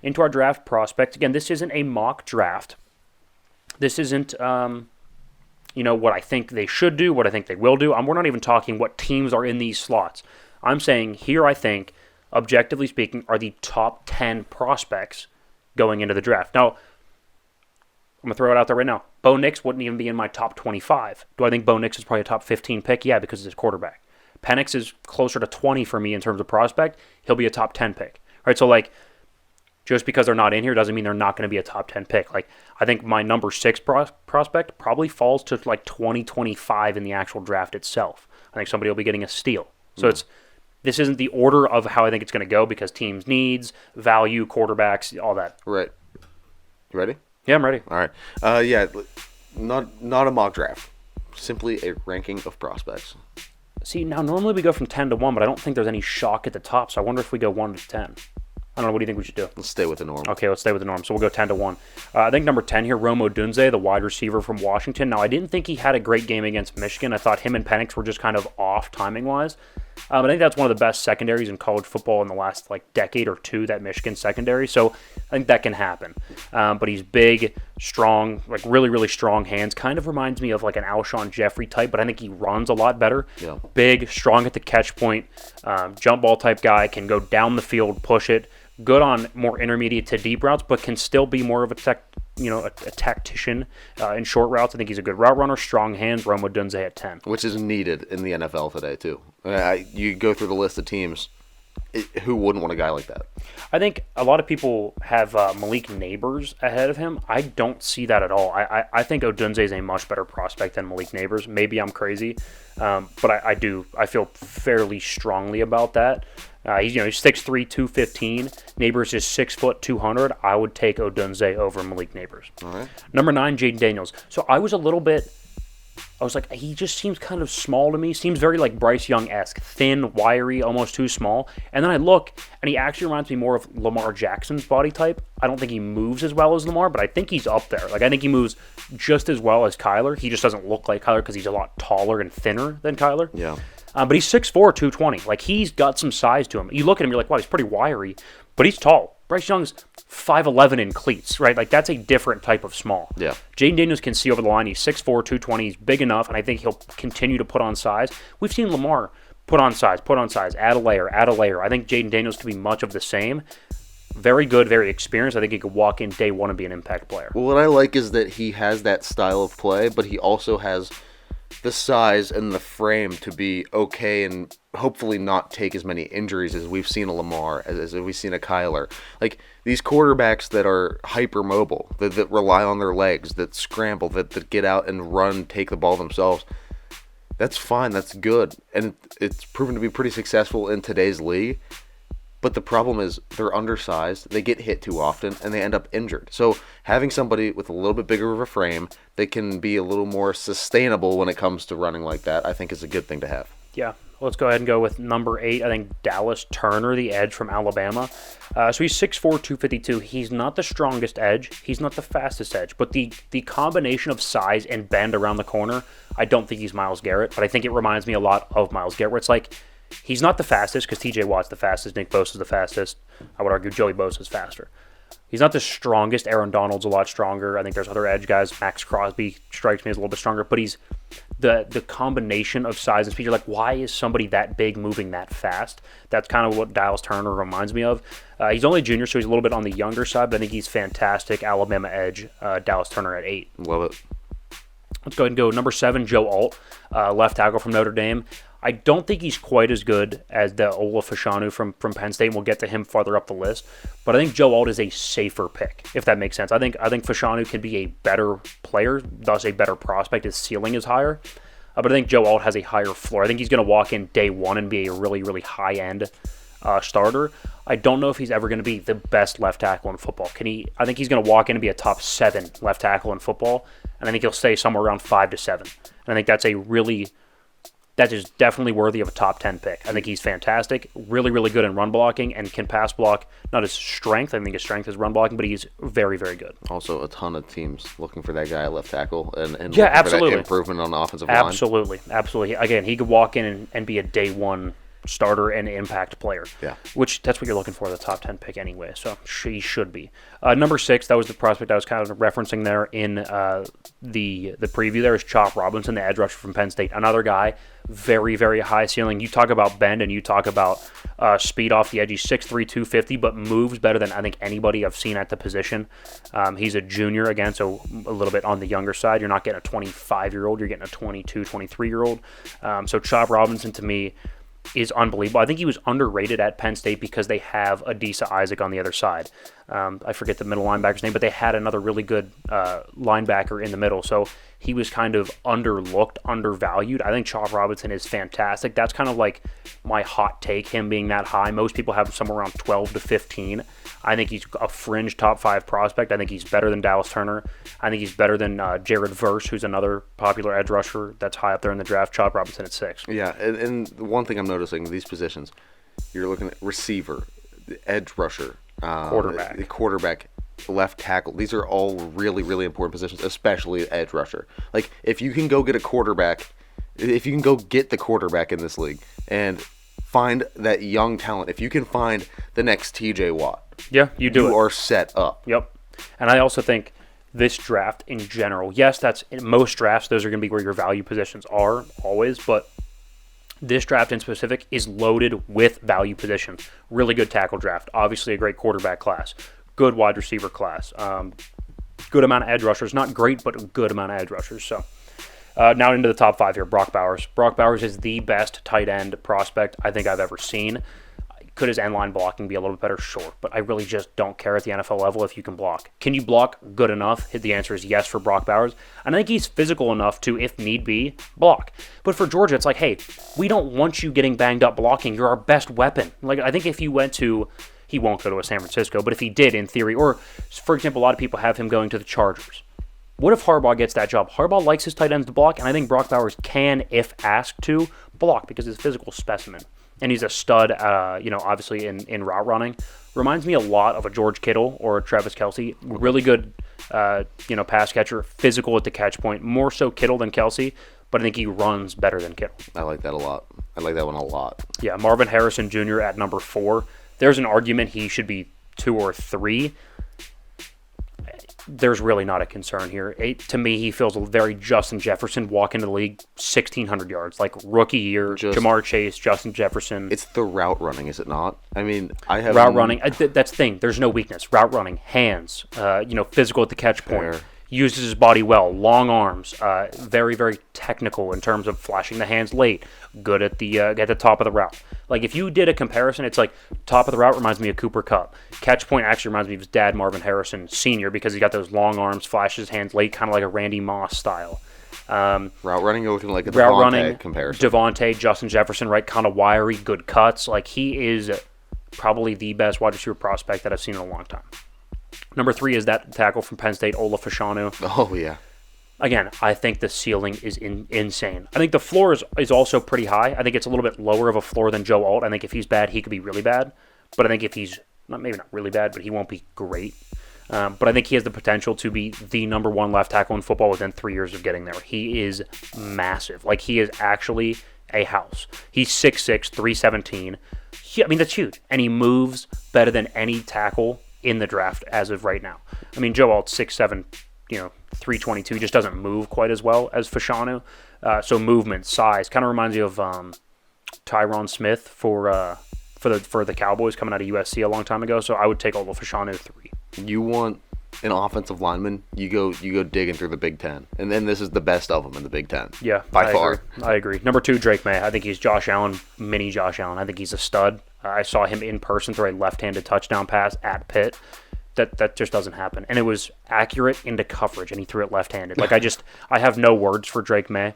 into our draft prospects. Again, this isn't a mock draft. This isn't, what I think they should do, what I think they will do. We're not even talking what teams are in these slots. I'm saying here I think, objectively speaking, are the top 10 prospects going into the draft. Now, I'm going to throw it out there right now. Bo Nix wouldn't even be in my top 25. Do I think Bo Nix is probably a top 15 pick? Yeah, because he's a quarterback. Penix is closer to 20 for me in terms of prospect. He'll be a top 10 pick. Right? So, just because they're not in here doesn't mean they're not going to be a top 10 pick. I think my number 6 prospect probably falls to 2025 in the actual draft itself. I think somebody will be getting a steal. So this isn't the order of how I think it's going to go because teams' needs, value, quarterbacks, all that. Right. You ready? Yeah, I'm ready. All right. Not a mock draft. Simply a ranking of prospects. See, now normally we go from 10 to 1, but I don't think there's any shock at the top, so I wonder if we go 1 to 10. I don't know. What do you think we should do? Let's stay with the norm. Okay, let's stay with the norm. So we'll go 10 to 1. I think number 10 here, Rome Odunze, the wide receiver from Washington. Now, I didn't think he had a great game against Michigan. I thought him and Penix were just kind of off timing-wise. But I think that's one of the best secondaries in college football in the last decade or two, that Michigan secondary. So I think that can happen. But he's big, strong, really, really strong hands. Kind of reminds me of an Alshon Jeffrey type, but I think he runs a lot better. Yeah. Big, strong at the catch point, jump ball type guy, can go down the field, push it. Good on more intermediate to deep routes, but can still be more of a tactician in short routes. I think he's a good route runner, strong hands. Rome Odunze at 10, which is needed in the NFL today too. You go through the list of teams. Who wouldn't want a guy like that? I think a lot of people have Malik Neighbors ahead of him. I don't see that at all. I think Odunze is a much better prospect than Malik Neighbors. Maybe I'm crazy, but I feel fairly strongly about that. He's 6'3", 215. Neighbors is 6 foot 200. I would take Odunze over Malik Neighbors. All right. Number 9, Jaden Daniels. So I was like, he just seems kind of small to me. Seems very Bryce Young-esque. Thin, wiry, almost too small. And then I look, and he actually reminds me more of Lamar Jackson's body type. I don't think he moves as well as Lamar, but I think he's up there. I think he moves just as well as Kyler. He just doesn't look like Kyler because he's a lot taller and thinner than Kyler. Yeah. But he's 6'4", 220. He's got some size to him. You look at him, you're like, wow, he's pretty wiry, but he's tall. Bryce Young's 5'11" in cleats, right? That's a different type of small. Yeah. Jaden Daniels can see over the line. He's 6'4", 220. He's big enough, and I think he'll continue to put on size. We've seen Lamar put on size, add a layer. I think Jaden Daniels could be much of the same. Very good, very experienced. I think he could walk in day one and be an impact player. Well, what I like is that he has that style of play, but he also has the size and the frame to be okay and hopefully not take as many injuries as we've seen a Lamar, as we've seen a Kyler. These quarterbacks that are hypermobile, that rely on their legs, that scramble, that get out and run, take the ball themselves, that's fine, that's good. And it's proven to be pretty successful in today's league. But the problem is they're undersized, they get hit too often, and they end up injured. So having somebody with a little bit bigger of a frame that can be a little more sustainable when it comes to running like that, I think is a good thing to have. Yeah. Let's go ahead and go with number 8. I think Dallas Turner, the edge from Alabama. So he's 6'4", 252. He's not the strongest edge. He's not the fastest edge. But the combination of size and bend around the corner, I don't think he's Myles Garrett. But I think it reminds me a lot of Myles Garrett, where it's he's not the fastest because T.J. Watt's the fastest, Nick Bosa's the fastest. I would argue Joey Bosa's faster. He's not the strongest. Aaron Donald's a lot stronger. I think there's other edge guys. Max Crosby strikes me as a little bit stronger, but he's the combination of size and speed. You're like, why is somebody that big moving that fast? That's kind of what Dallas Turner reminds me of. He's only a junior, so he's a little bit on the younger side, but I think he's fantastic. Alabama edge, Dallas Turner at 8. Love it. Let's go ahead and go number 7, Joe Alt, left tackle from Notre Dame. I don't think he's quite as good as the Ola Fashanu from Penn State, and we'll get to him farther up the list. But I think Joe Alt is a safer pick, if that makes sense. I think Fashanu can be a better player, thus a better prospect. His ceiling is higher. But I think Joe Alt has a higher floor. I think he's going to walk in day one and be a really, really high-end starter. I don't know if he's ever going to be the best left tackle in football. I think he's going to walk in and be a top 7 left tackle in football, and I think he'll stay somewhere around 5 to 7. And I think that is definitely worthy of a top 10 pick. I think he's fantastic, really, really good in run blocking, and can pass block. Not his strength. I think his strength is run blocking, but he's very, very good. Also, a ton of teams looking for that guy at left tackle and yeah, absolutely. For that improvement on the offensive line. Absolutely. Again, he could walk in and be a day one starter and impact player. Yeah. Which that's what you're looking for, the top 10 pick anyway. So he should be. Number 6, that was the prospect I was kind of referencing there in the preview. There is Chop Robinson, the edge rusher from Penn State. Another guy, very, very high ceiling. You talk about bend and you talk about speed off the edge. He's 6'3", 250, but moves better than I think anybody I've seen at the position. He's a junior, again, so a little bit on the younger side. You're not getting a 25-year-old. You're getting a 22, 23-year-old. So Chop Robinson, to me, is unbelievable. I think he was underrated at Penn State because they have Adisa Isaac on the other side. I forget the middle linebacker's name, but they had another really good linebacker in the middle. So he was kind of underlooked, undervalued. I think Chop Robinson is fantastic. That's kind of like my hot take, him being that high. Most people have him somewhere around 12 to 15. I think he's a fringe top 5 prospect. I think he's better than Dallas Turner. I think he's better than Jared Verse, who's another popular edge rusher that's high up there in the draft. Chop Robinson at 6. Yeah, and one thing I'm noticing, these positions, you're looking at receiver, the edge rusher, Quarterback. the quarterback, left tackle. These are all really, really important positions, especially edge rusher. Like, if you can go get a quarterback, if you can go get the quarterback in this league and find that young talent, if you can find the next TJ Watt, yeah, you do. You are set up. Yep. And I also think this draft in general, yes, that's in most drafts, those are going to be where your value positions are always, but this draft in specific is loaded with value positions. Really good tackle draft. Obviously a great quarterback class. Good wide receiver class. Good amount of edge rushers. Not great, but a good amount of edge rushers. So now into the top 5 here. Brock Bowers. Brock Bowers is the best tight end prospect I think I've ever seen. Could his end line blocking be a little bit better? Sure. But I really just don't care at the NFL level if you can block. Can you block good enough? The answer is yes for Brock Bowers. And I think he's physical enough to, if need be, block. But for Georgia, it's like, hey, we don't want you getting banged up blocking. You're our best weapon. Like, I think if you went to, he won't go to a San Francisco, but if he did, in theory, or, for example, a lot of people have him going to the Chargers. What if Harbaugh gets that job? Harbaugh likes his tight ends to block, and I think Brock Bowers can, if asked to, block because he's a physical specimen. And he's a stud, obviously in route running. Reminds me a lot of a George Kittle or a Travis Kelce. Really good, pass catcher, physical at the catch point. More so Kittle than Kelce, but I think he runs better than Kittle. I like that a lot. I like that one a lot. Yeah, Marvin Harrison Jr. at number 4. There's an argument he should be 2 or 3. There's really not a concern here. To me, he feels very Justin Jefferson, walk into the league 1,600 yards. Like rookie year, Jamar Chase, Justin Jefferson. It's the route running, is it not? I mean, I have... Route running, that's the thing. There's no weakness. Route running, hands, physical at the catch point. Fair. Uses his body well, long arms, very, very technical in terms of flashing the hands late, good at the top of the route. Like, if you did a comparison, it's like top of the route reminds me of Cooper Kupp. Catch point actually reminds me of his dad, Marvin Harrison Sr., because he got those long arms, flashes his hands late, kind of like a Randy Moss style. Route running, you're looking like a Devontae comparison. Devontae, Justin Jefferson, right, kind of wiry, good cuts. Like, he is probably the best wide receiver prospect that I've seen in a long time. Number 3 is that tackle from Penn State, Ola Fashanu. Oh, yeah. Again, I think the ceiling is insane. I think the floor is also pretty high. I think it's a little bit lower of a floor than Joe Alt. I think if he's bad, he could be really bad. But I think if he's, maybe not really bad, but he won't be great. But I think he has the potential to be the number 1 left tackle in football within 3 years of getting there. He is massive. Like, he is actually a house. He's 6'6", 317. That's huge. And he moves better than any tackle in the draft as of right now. I mean, Joe Alt's 6'7", 322. He just doesn't move quite as well as Fashanu. So movement, size, kind of reminds you of Tyron Smith for the Cowboys coming out of USC a long time ago. So I would take Ola Fashanu 3. You want an offensive lineman, you go digging through the Big Ten, and then this is the best of them in the Big Ten. Yeah, by far. I agree. Number 2, Drake May. I think he's Josh Allen, mini Josh Allen. I think he's a stud. I saw him in person throw a left-handed touchdown pass at Pitt. That just doesn't happen. And it was accurate into coverage, and he threw it left-handed. Like, I have no words for Drake May.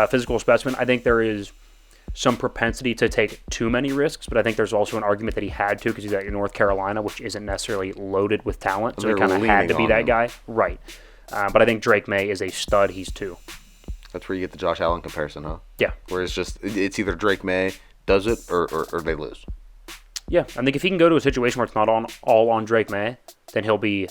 Physical specimen, I think there is some propensity to take too many risks, but I think there's also an argument that he had to because he's at North Carolina, which isn't necessarily loaded with talent, so he kind of had to be that guy. Right. But I think Drake May is a stud. He's 2. That's where you get the Josh Allen comparison, huh? Yeah. Where it's either Drake May does it or they lose. Yeah, I think if he can go to a situation where it's not all on Drake May, then he'll be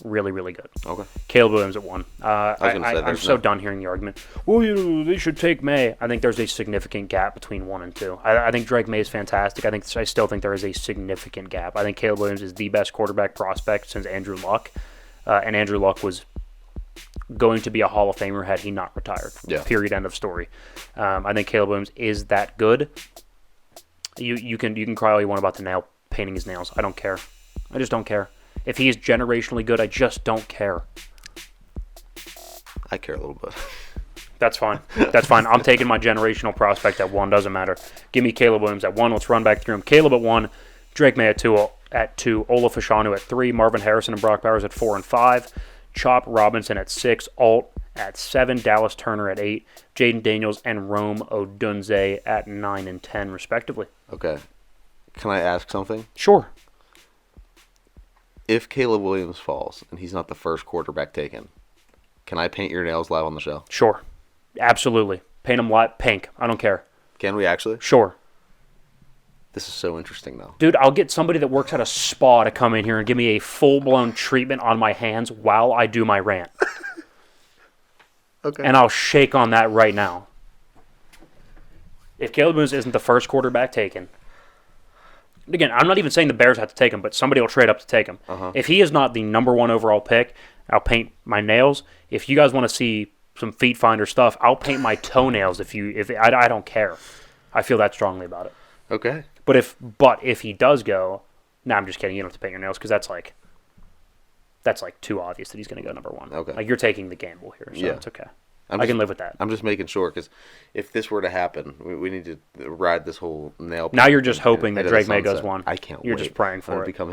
Really, really good. Okay. Caleb Williams at 1. I'm so no. done hearing the argument. Well, they should take May. I think there's a significant gap between 1 and 2. I think Drake May is fantastic. I still think there is a significant gap. I think Caleb Williams is the best quarterback prospect since Andrew Luck, and Andrew Luck was going to be a Hall of Famer had he not retired. Yeah. Period. End of story. I think Caleb Williams is that good. You can cry all you want about the painting his nails. I don't care. I just don't care. If he is generationally good, I just don't care. I care a little bit. That's fine. That's fine. I'm taking my generational prospect at 1. Doesn't matter. Give me Caleb Williams at 1. Let's run back through him. Caleb at 1. Drake May at 2. Ola Fashanu at 3. Marvin Harrison and Brock Bowers at 4 and 5. Chop Robinson at 6. Alt at 7. Dallas Turner at 8. Jaden Daniels and Rome Odunze at 9 and 10, respectively. Okay. Can I ask something? Sure. If Caleb Williams falls and he's not the first quarterback taken, can I paint your nails live on the show? Sure. Absolutely. Paint them pink. I don't care. Can we actually? Sure. This is so interesting, though. Dude, I'll get somebody that works at a spa to come in here and give me a full-blown treatment on my hands while I do my rant. Okay. And I'll shake on that right now. If Caleb Williams isn't the first quarterback taken, again, I'm not even saying the Bears have to take him, but somebody will trade up to take him. If he is not the number 1 overall pick, I'll paint my nails. If you guys want to see some feet finder stuff, I'll paint my toenails. I don't care. I feel that strongly about it. Okay. But if he does go, I'm just kidding. You don't have to paint your nails because that's like too obvious that he's going to go number 1. Okay. Like you're taking the gamble here, so it's okay. I can live with that. I'm just making sure because if this were to happen, we need to ride this whole nail. Now you're just hoping that Drake May goes 1. I can't. You're wait. just praying for it. Become